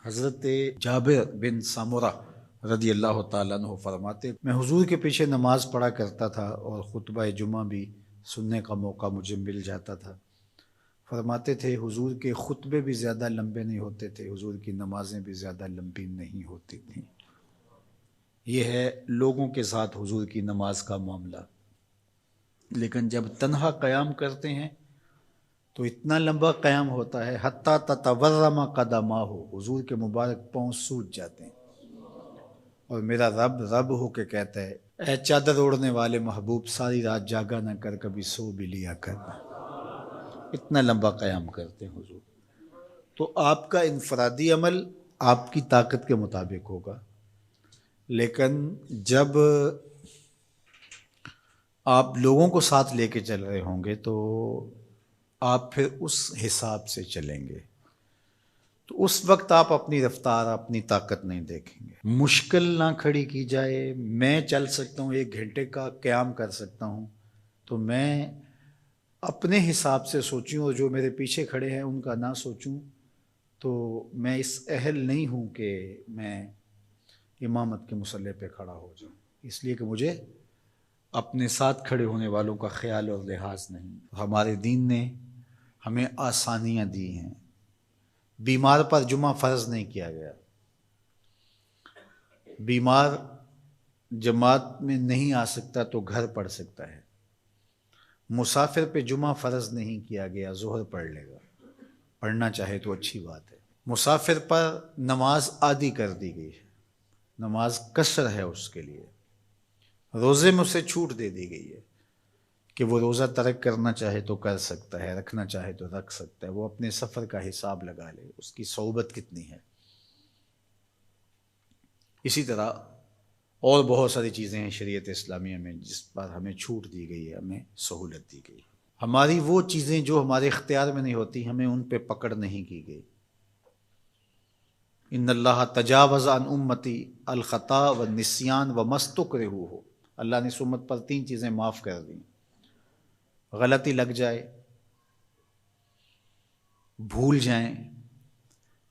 حضرت جابر بن سمرہ رضی اللہ تعالیٰ عنہ فرماتے، میں حضور کے پیچھے نماز پڑھا کرتا تھا اور خطبہ جمعہ بھی سننے کا موقع مجھے مل جاتا تھا۔ فرماتے تھے حضور کے خطبے بھی زیادہ لمبے نہیں ہوتے تھے، حضور کی نمازیں بھی زیادہ لمبی نہیں ہوتی تھیں۔ یہ ہے لوگوں کے ساتھ حضور کی نماز کا معاملہ، لیکن جب تنہا قیام کرتے ہیں تو اتنا لمبا قیام ہوتا ہے حتیٰ تتورم قدماہ، حضور کے مبارک پاؤں سوج جاتے ہیں، اور میرا رب رب ہو کے کہتا ہے، اے چادر اوڑھنے والے محبوب، ساری رات جاگا نہ کر، کبھی سو بھی لیا کر۔ اتنا لمبا قیام کرتے ہیں حضور۔ تو آپ کا انفرادی عمل آپ کی طاقت کے مطابق ہوگا، لیکن جب آپ لوگوں کو ساتھ لے کے چل رہے ہوں گے تو آپ پھر اس حساب سے چلیں گے، تو اس وقت آپ اپنی رفتار اپنی طاقت نہیں دیکھیں گے۔ مشکل نہ کھڑی کی جائے، میں چل سکتا ہوں، 1 گھنٹے کا قیام کر سکتا ہوں، تو میں اپنے حساب سے سوچوں اور جو میرے پیچھے کھڑے ہیں ان کا نہ سوچوں، تو میں اس اہل نہیں ہوں کہ میں امامت کے مصلی پہ کھڑا ہو جاؤں، اس لیے کہ مجھے اپنے ساتھ کھڑے ہونے والوں کا خیال اور لحاظ نہیں۔ ہمارے دین نے ہمیں آسانیاں دی ہیں۔ بیمار پر جمعہ فرض نہیں کیا گیا، بیمار جماعت میں نہیں آ سکتا تو گھر پڑھ سکتا ہے، مسافر پہ جمعہ فرض نہیں کیا گیا، ظہر پڑھ لے گا، پڑھنا چاہے تو اچھی بات ہے۔ مسافر پر نماز عادی کر دی گئی ہے، نماز قصر ہے اس کے لیے، روزے میں اسے چھوٹ دے دی گئی ہے کہ وہ روزہ ترک کرنا چاہے تو کر سکتا ہے، رکھنا چاہے تو رکھ سکتا ہے، وہ اپنے سفر کا حساب لگا لے، اس کی صحبت کتنی ہے۔ اسی طرح اور بہت ساری چیزیں ہیں شریعت اسلامیہ میں جس پر ہمیں چھوٹ دی گئی ہے، ہمیں سہولت دی گئی ہے۔ ہماری وہ چیزیں جو ہمارے اختیار میں نہیں ہوتی، ہمیں ان پہ پکڑ نہیں کی گئی۔ ان اللہ تجاوز عن امتی الخطا والنسیان وما استکرہوا، اللہ نے اس امت پر 3 چیزیں معاف کر دیں: غلطی لگ جائے، بھول جائیں،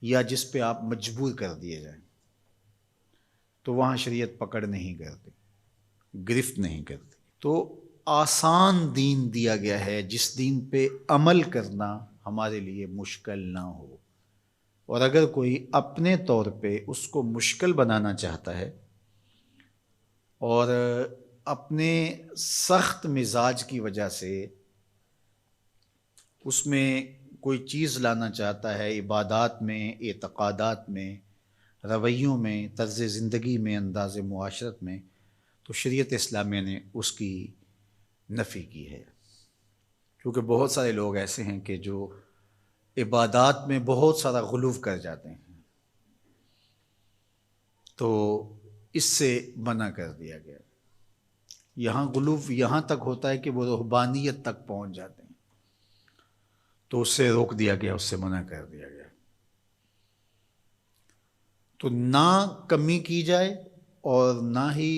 یا جس پہ آپ مجبور کر دیے جائیں، تو وہاں شریعت پکڑ نہیں کرتی، گرفت نہیں کرتی۔ تو آسان دین دیا گیا ہے جس دین پہ عمل کرنا ہمارے لیے مشکل نہ ہو، اور اگر کوئی اپنے طور پہ اس کو مشکل بنانا چاہتا ہے اور اپنے سخت مزاج کی وجہ سے اس میں کوئی چیز لانا چاہتا ہے، عبادات میں، اعتقادات میں، رویوں میں، طرز زندگی میں، انداز معاشرت میں، تو شریعت اسلامیہ نے اس کی نفی کی ہے، کیونکہ بہت سارے لوگ ایسے ہیں کہ جو عبادات میں بہت سارا غلو کر جاتے ہیں، تو اس سے منع کر دیا گیا۔ یہاں غلو یہاں تک ہوتا ہے کہ وہ رہبانیت تک پہنچ جاتے ہیں، تو اس سے روک دیا گیا، اس سے منع کر دیا گیا۔ تو نہ کمی کی جائے اور نہ ہی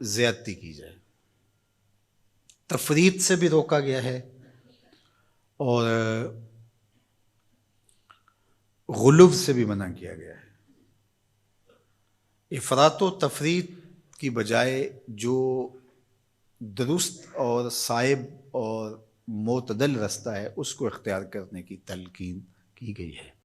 زیادتی کی جائے، تفریط سے بھی روکا گیا ہے اور غلو سے بھی منع کیا گیا ہے۔ افراط و تفریط کی بجائے جو درست اور صائب اور معتدل راستہ ہے اس کو اختیار کرنے کی تلقین کی گئی ہے۔